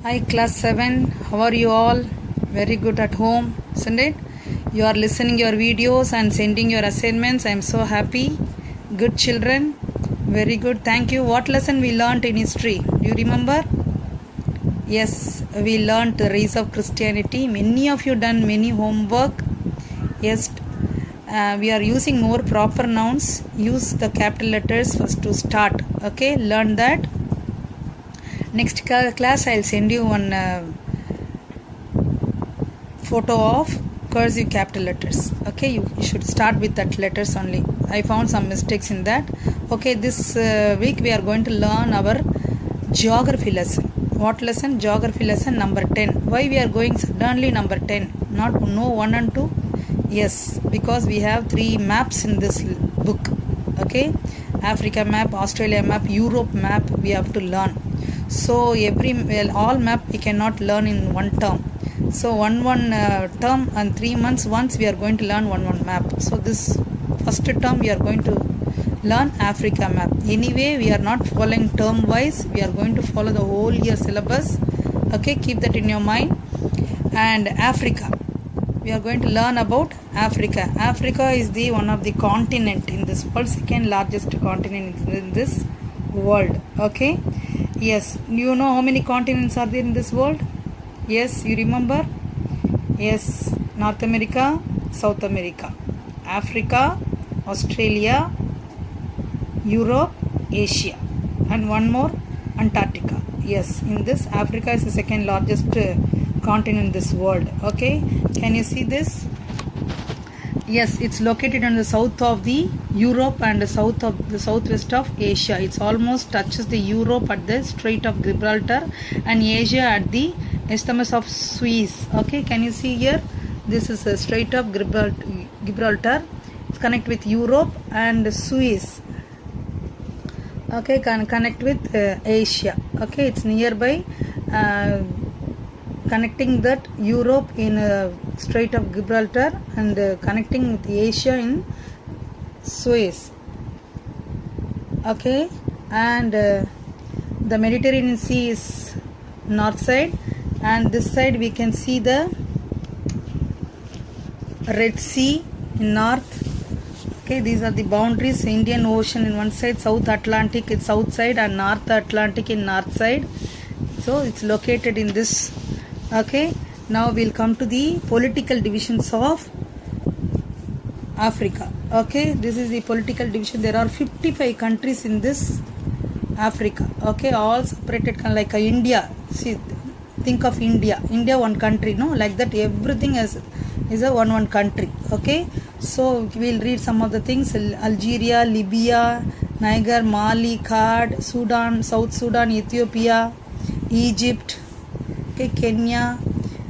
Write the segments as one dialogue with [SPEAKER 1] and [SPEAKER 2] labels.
[SPEAKER 1] Hi, class 7. How are you all? Very good at home, isn't it? You are listening your videos and sending your assignments. I am so happy. Good children. Very good. Thank you. What lesson we learnt in history? Do you remember? Yes, we learnt the rise of Christianity. Many of you done many homework. Yes, we are using more proper nouns. Use the capital letters first to start. Okay, learn that. Next class I'll send you one photo of cursive capital letters. Okay, you should start with that letters only. I found some mistakes in that. Okay, this week we are going to learn our geography lesson. What lesson? Geography lesson number 10. Why we are going suddenly number 10? Not no 1 and 2? Yes, because we have 3 maps in this book. Okay, Africa map, Australia map, Europe map we have to learn. So all map we cannot learn in one term. So one term and 3 months once we are going to learn one map. So this first term we are going to learn Africa map. Anyway, we are not following term wise. We are going to follow the whole year syllabus. Okay, keep that in your mind. And Africa, we are going to learn about Africa. Africa is the one of the continent in this world, second largest continent in this world. Okay. Yes, you know how many continents are there in this world? Yes, you remember? Yes, North America, South America, Africa, Australia, Europe, Asia, and one more, Antarctica. Yes, in this Africa is the second largest continent in this world. Okay, can you see this? Yes, it's located on the south of the Europe and the southwest of Asia. It's almost touches the Europe at the Strait of Gibraltar and Asia at the Isthmus of Suez. Okay, can you see here? This is the Strait of Gibraltar. It's connect with Europe and Suez. Okay, can connect with Asia. Okay, it's nearby. Connecting that Europe in Strait of Gibraltar and connecting with Asia in Suez. Okay, and the Mediterranean Sea is north side, and this side we can see the Red Sea in north. Okay, these are the boundaries. Indian Ocean in one side, South Atlantic in south side, and North Atlantic in north side. So it's located in this. Okay, now we'll come to the political divisions of Africa. Okay, this is the political division. There are 55 countries in this Africa. Okay, all separated like India. See, think of India. India one country, no? Like that, everything is a one country. Okay, so we'll read some of the things. Algeria, Libya, Niger, Mali, Chad, Sudan, South Sudan, Ethiopia, Egypt. Okay, Kenya,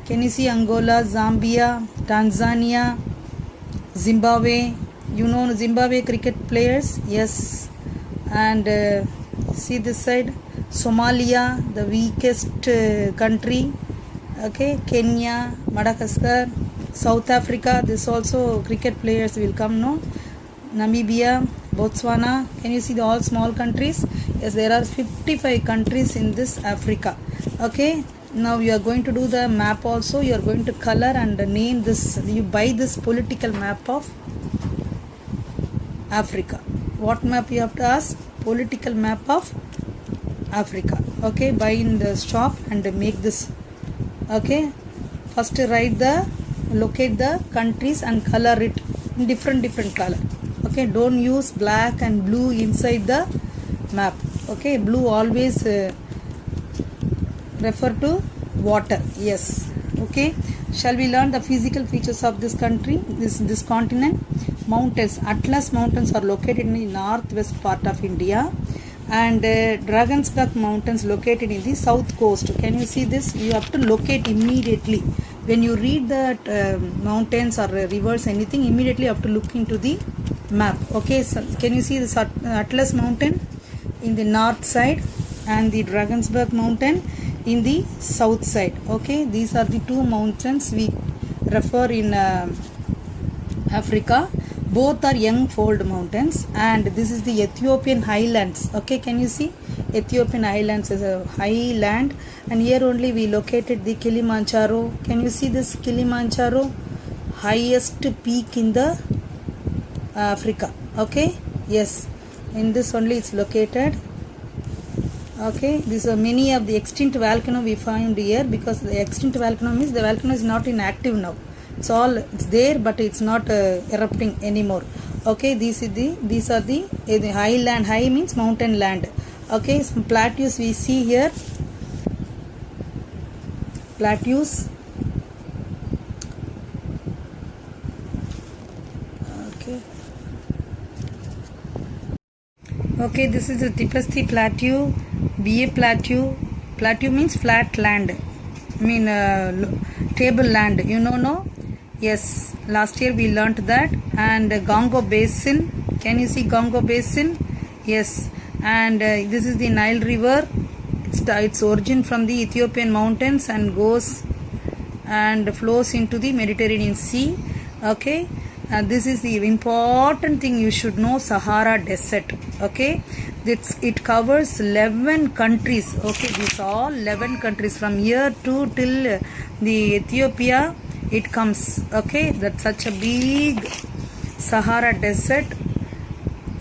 [SPEAKER 1] can you see Angola, Zambia, Tanzania, Zimbabwe? You know Zimbabwe cricket players? Yes. And see this side, Somalia, the weakest country. Okay, Kenya, Madagascar, South Africa. This also cricket players will come. No, Namibia, Botswana. Can you see all small countries? Yes, there are 55 countries in this Africa. Okay. Now you are going to do the map also. You are going to color and name this. You buy this political map of Africa. What map you have to ask? Political map of Africa. Okay, buy in the shop and make this. Okay, first locate the countries and color it in different color. Okay, don't use black and blue inside the map. Okay, blue always refer to water. Yes. Okay, shall we learn the physical features of this country, this continent? Mountains. Atlas mountains are located in the northwest part of India, and Drakensberg mountains located in the south coast. Can you see this? You have to locate immediately when you read that mountains or rivers, anything, immediately you have to look into the map. Okay, so can you see this Atlas mountain in the north side and the Drakensberg mountain in the south side? Okay, these are the two mountains we refer in Africa. Both are young fold mountains, and this is the Ethiopian highlands. Okay, can you see Ethiopian highlands is a highland, and here only we located the Kilimanjaro. Can you see this Kilimanjaro? Highest peak in the Africa. Okay, yes, in this only it's located. Okay, these are many of the extinct volcano we find here, because the extinct volcano means the volcano is not in active now. It's there, but it's not erupting anymore. Okay, these are the highland. High means mountain land. Okay, some plateaus we see here. Plateaus. Okay, this is the Tipesti Plateau, BA Plateau. Plateau means flat land. Table land. You know, no? Yes, last year we learnt that. And Congo Basin. Can you see Congo Basin? Yes. And this is the Nile River. Its origin from the Ethiopian mountains and goes and flows into the Mediterranean Sea. Okay. This is the important thing you should know, Sahara Desert. Okay, it covers 11 countries. Okay, these are all 11 countries from here to till the Ethiopia it comes. Okay, that's such a big Sahara Desert.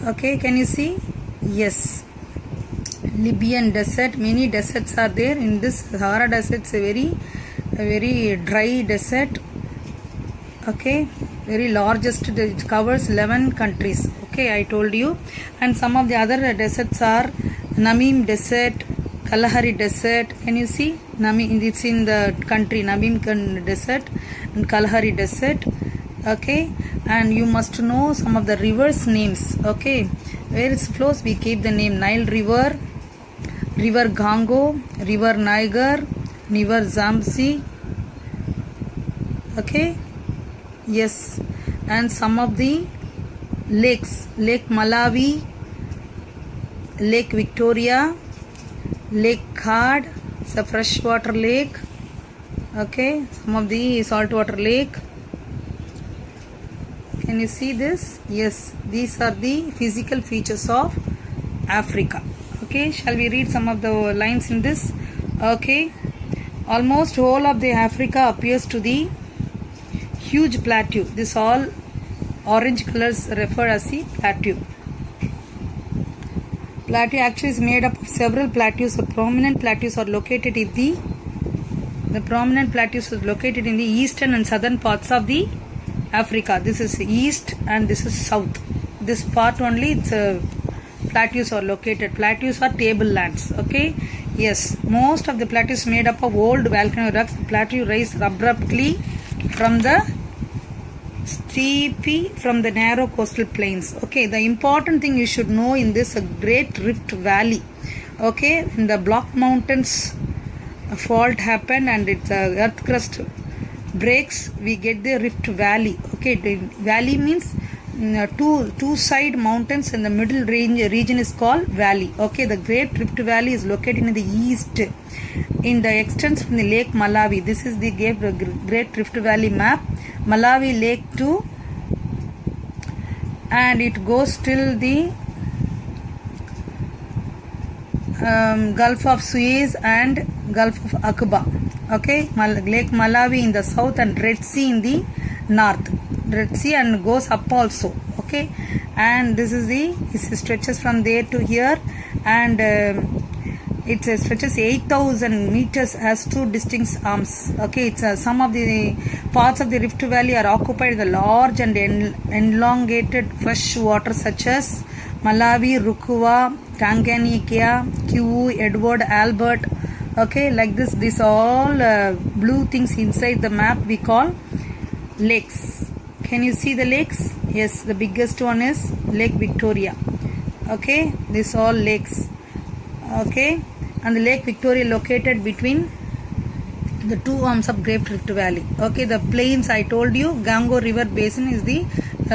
[SPEAKER 1] Okay, can you see? Yes, Libyan Desert. Many deserts are there in this Sahara Desert. It's a very dry desert. Okay, very largest. It covers 11 countries. Okay, I told you. And some of the other deserts are Namim Desert, Kalahari Desert. Can you see? It's in the country Namim Desert and Kalahari Desert. Okay, and you must know some of the rivers names. Okay, where it flows we keep the name Nile River, River Gango, River Niger, River Zambezi. Okay, yes, and some of the lakes, Lake Malawi, Lake Victoria, Lake Card, it's a freshwater lake. Okay, some of the saltwater lake. Can you see this? Yes, these are the physical features of Africa. Okay, shall we read some of the lines in this? Okay, almost whole of the Africa appears to the huge plateau. This all orange colors refer as the plateau. Plateau actually is made up of several plateaus. The prominent plateaus are located in the eastern and southern parts of the Africa. This is east and this is south. This part only it's plateaus are located. Plateaus are tablelands. Okay. Yes, most of the plateaus made up of old volcanic rocks. The plateau rise abruptly from the narrow coastal plains. Okay, the important thing you should know in this Great Rift Valley. Okay, when the Block Mountains fault happened and its earth crust breaks, we get the Rift Valley. Okay, the valley means two side mountains and the middle region is called valley. Okay, the Great Rift Valley is located in the east in the extents from the Lake Malawi. This is the Great Rift Valley map. Malawi Lake too, and it goes till the Gulf of Suez and Gulf of Aqaba. Okay, Lake Malawi in the south and Red Sea in the north. Red Sea and goes up also. Okay, and this is it stretches from there to here, and it stretches 8,000 meters, has two distinct arms. Okay, it's some of the parts of the Rift Valley are occupied by the large and elongated fresh water such as Malawi, Rukwa, Tanganyika, Kivu, Edward, Albert. Okay, like this, these all blue things inside the map we call lakes. Can you see the lakes? Yes, the biggest one is Lake Victoria. Okay, these all lakes. Okay, and the Lake Victoria located between the two arms of Great Rift Valley. Okay, the plains I told you, Gango River Basin is the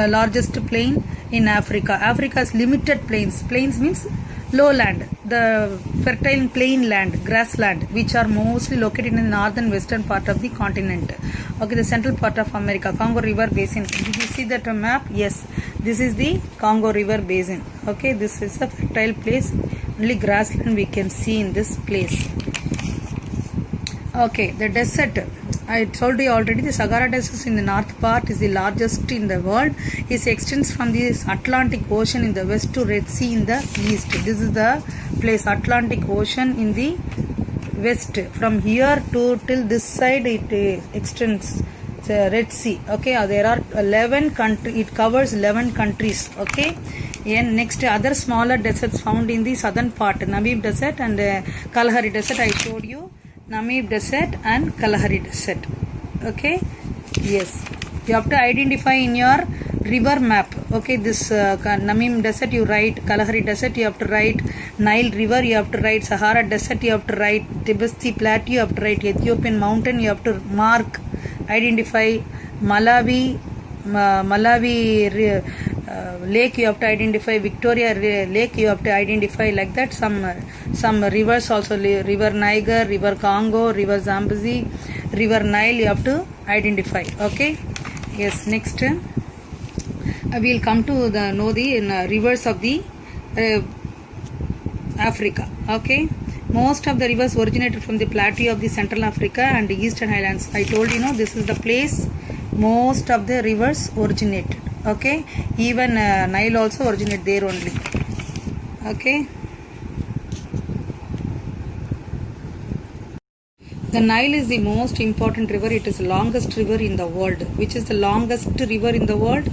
[SPEAKER 1] largest plain in Africa. Africa has limited plains. Plains means lowland, the fertile plain land, grassland, which are mostly located in the northern western part of the continent. Okay, the central part of America, Congo River Basin. Did you see that map? Yes, this is the Congo River Basin. Okay, this is a fertile place only grassland we can see in this place. Okay, the desert. I told you already, the Sahara Desert in the north part is the largest in the world. It extends from the Atlantic Ocean in the west to Red Sea in the east. This is the place, Atlantic Ocean in the west. From here to till this side it extends the Red Sea. Okay, there are 11 countries. It covers 11 countries. Okay, and next other smaller deserts found in the southern part, Namib Desert and Kalahari Desert. I showed you Namib Desert and Kalahari Desert. Okay, yes, you have to identify in your river map. Okay, this Namib Desert you write, Kalahari Desert you have to write, Nile River you have to write, Sahara Desert you have to write, Tibesti Plateau you have to write, Ethiopian Mountain you have to mark, identify, Malawi lake you have to identify, Victoria lake you have to identify, like that. Some rivers also, river Niger, river Congo, river Zambezi, river Nile you have to identify. Okay, yes, next we will come to know the rivers of the Africa. Okay, most of the rivers originated from the plateau of the Central Africa and the Eastern Highlands. I told you, this is the place most of the rivers originated. Okay, even Nile also originate there only. Okay, the Nile is the most important river. It is the longest river in the world. Which is the longest river in the world?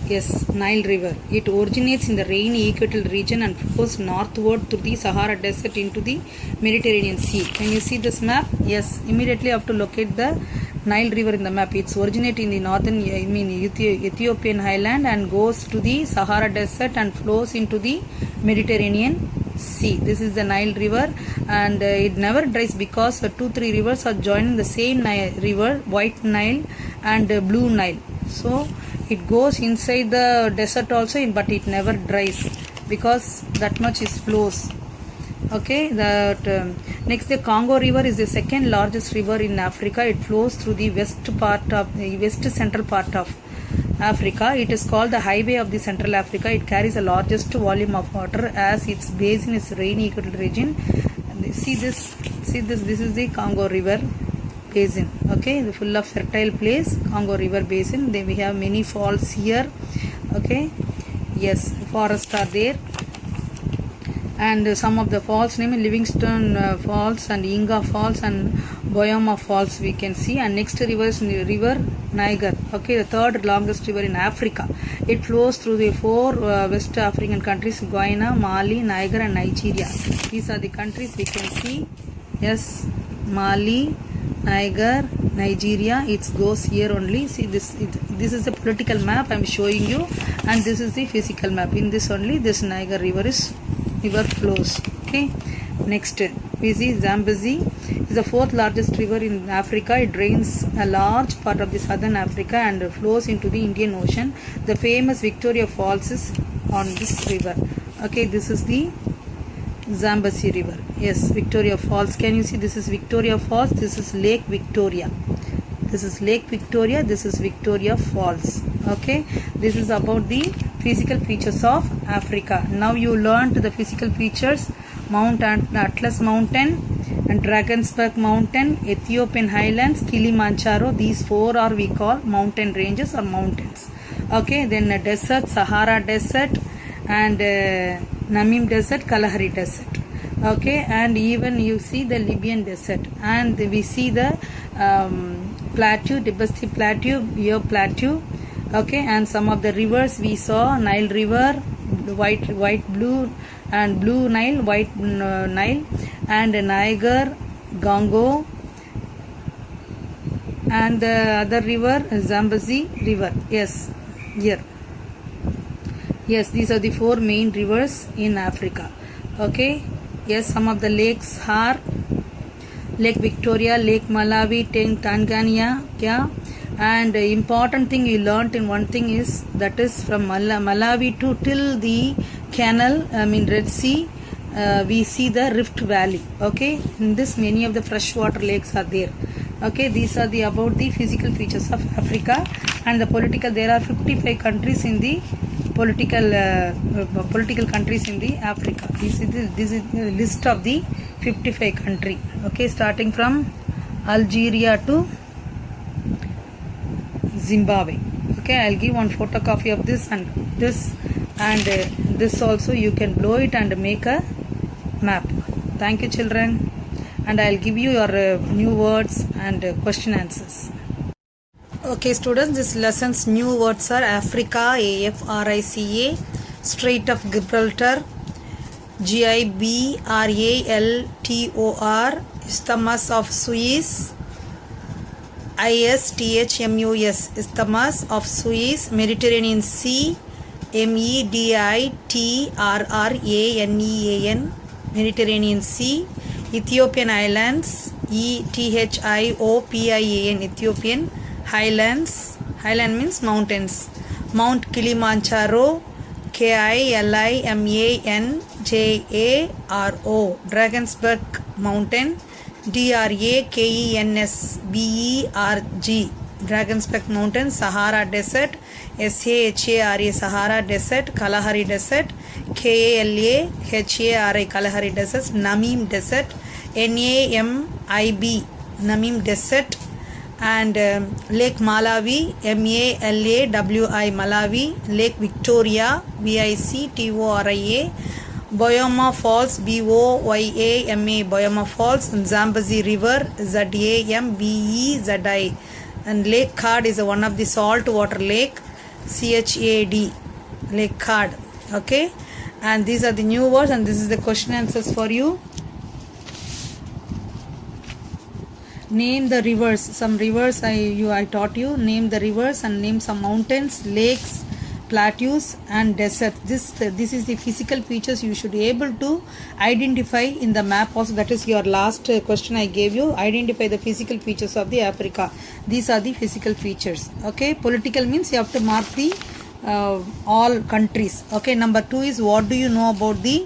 [SPEAKER 1] Yes, Nile River. It originates in the rainy equatorial region and flows northward through the Sahara Desert into the Mediterranean Sea. Can you see this map? Yes, immediately you have to locate the Nile River in the map. It's originating in the northern, Ethiopian highland and goes to the Sahara Desert and flows into the Mediterranean Sea. This is the Nile River, and it never dries because 2-3 rivers are joining the same river, White Nile and Blue Nile. So it goes inside the desert also, but it never dries because that much is flows. Okay, next the Congo River is the second largest river in Africa. It flows through the west central part of Africa. It is called the highway of the Central Africa. It carries the largest volume of water as its basin is rainy equatorial region. See this, this is the Congo River basin. Okay, the full of fertile place, Congo River basin. Then we have many falls here. Okay, yes, forests are there, and some of the falls name Livingstone Falls and Inga Falls and Boyoma Falls we can see. And next river is river Niger. Okay, the third longest river in Africa. It flows through the 4 West African countries, Guyana, Mali, Niger and Nigeria. These are the countries we can see. Yes, Mali, Niger, Nigeria. It goes here only. See this. This is the political map I am showing you, and this is the physical map. In this only, this Niger river flows. Okay. Next, we see Zambezi is the 4th largest river in Africa. It drains a large part of the southern Africa and flows into the Indian Ocean. The famous Victoria Falls is on this river. Okay, this is the Zambezi River. Yes, Victoria Falls. Can you see? This is Victoria Falls. This is Lake Victoria. This is Lake Victoria. This is Victoria Falls. Okay, this is about the physical features of Africa. Now you learned the physical features: Mount Atlas Mountain and Drakensberg Mountain, Ethiopian Highlands, Kilimanjaro. These 4 are we call mountain ranges or mountains. Okay, then desert, Sahara Desert and Namib Desert, Kalahari Desert. Okay, and even you see the Libyan Desert, and we see the plateau, Tibesti Plateau, Bio Plateau. Okay, and some of the rivers we saw: Nile River, Blue Nile, White Nile, and Niger, Congo, and the other river Zambezi River. Yes, here. Yes, these are the 4 main rivers in Africa. Okay. Yes, some of the lakes are Lake Victoria, Lake Malawi, Tanzania. Yeah. And important thing you learnt in one thing is that is from Malawi to till the canal, Red Sea, we see the Rift Valley. Okay, in this many of the freshwater lakes are there. Okay, these are the about the physical features of Africa and the political. There are 55 countries in the political countries in the Africa. This is the list of the 55 country. Okay, starting from Algeria to Zimbabwe. Okay, I'll give one photocopy of this and this also. You can blow it and make a map. Thank you, children, and I'll give you your new words and question answers. Okay, students, this lesson's new words are Africa, Africa, Strait of Gibraltar, Gibraltar, Isthmus of Suez, Isthmus, Isthmus of Suez, Mediterranean Sea, Mediterranean, Mediterranean Sea, Ethiopian Islands, Ethiopian, Ethiopian Highlands, Highland means mountains, Mount Kilimanjaro, Kilimanjaro, Drakensberg Mountain, Drakensberg, Drakensberg Mountain, Sahara Desert, Sahara, Sahara Desert, Kalahari Desert, Kalahari, Kalahari Desert, Namib Desert, Namib, Namib Desert, and Lake Malawi, Malawi, Malawi, Lake Victoria, Victoria, Boyoma Falls, Boyama, Boyama Falls, and Zambezi River, Zambezi, and Lake Chad is one of the salt water lake, Chad, Lake Chad. Okay, and these are the new words, and this is the question answers for you. Name the rivers. Some rivers I taught you. Name the rivers and name some mountains, lakes, plateaus and deserts. This is the physical features you should be able to identify in the map also. That is your last question I gave you. Identify the physical features of the Africa. These are the physical features. Okay, political means you have to mark the all countries. Okay, number 2 is what do you know about the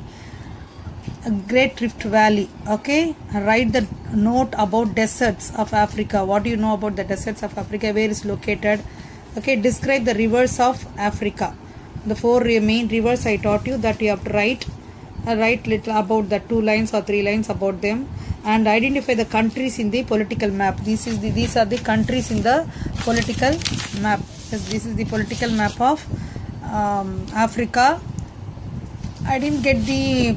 [SPEAKER 1] Great Rift Valley. Okay, write the note about deserts of Africa. What do you know about the deserts of Africa? Where is located? Okay, describe the rivers of Africa. The 4 main rivers I taught you that you have to write little about the 2 lines or 3 lines about them, and identify the countries in the political map. These are the countries in the political map. Yes, this is the political map of Africa. I didn't get the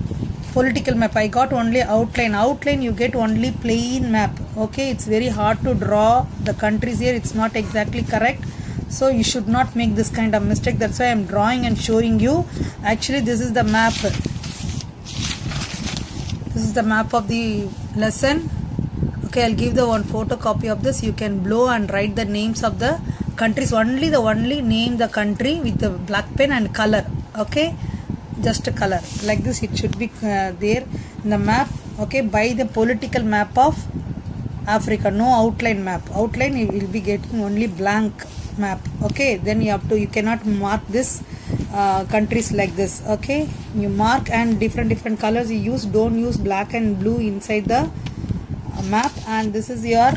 [SPEAKER 1] political map. I got only outline. You get only plain map. Okay, it's very hard to draw the countries here. It's not exactly correct, so you should not make this kind of mistake. That's why I'm drawing and showing you. Actually, this is the map. This is the map of the lesson. Okay, I'll give the one photocopy of this. You can blow and write the names of the countries. Only name the country with the black pen and color. Okay, just a color like this. It should be there in the map. Okay, by the political map of Africa. No outline map. Outline you will be getting only blank map. Okay, then you cannot mark this countries like this. Okay, you mark and different colors you use. Don't use black and blue inside the map. And this is your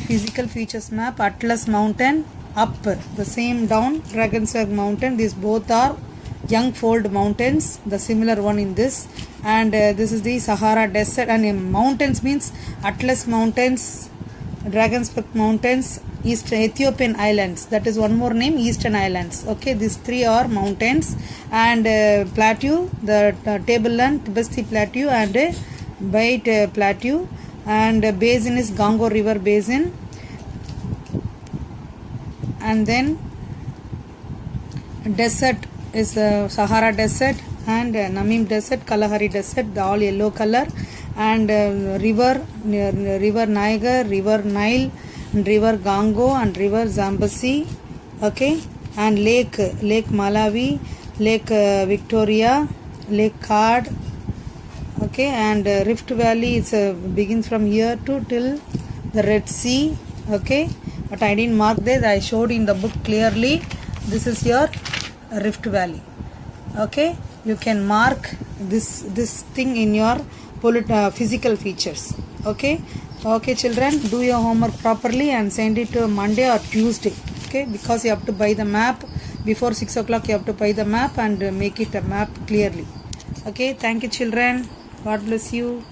[SPEAKER 1] physical features map. Atlas Mountain up, the same down, Drakensberg Mountain. These both are young fold mountains, the similar one in this. And this is the Sahara Desert. And mountains means Atlas Mountains, Drakensberg Mountains, Ethiopian Islands. That is one more name, Eastern Islands. Okay, these 3 are mountains. And plateau, the tableland, Tibesti Plateau and Bait Plateau. And basin is Congo River Basin. And then desert is Sahara Desert and Namib Desert, Kalahari Desert, the all yellow color. And river Niger, river Nile, and river Congo and river Zambezi. Okay, and lake Malawi, lake Victoria, lake Chad. Okay, and Rift Valley is begins from here to till the Red Sea. Okay, but I didn't mark this. I showed in the book clearly. This is your Rift Valley. Okay, you can mark this thing in your physical features. Okay, children, do your homework properly and send it to Monday or Tuesday. Okay, because you have to buy the map, before 6 o'clock you have to buy the map and make it a map clearly. Okay, thank you children. God bless you.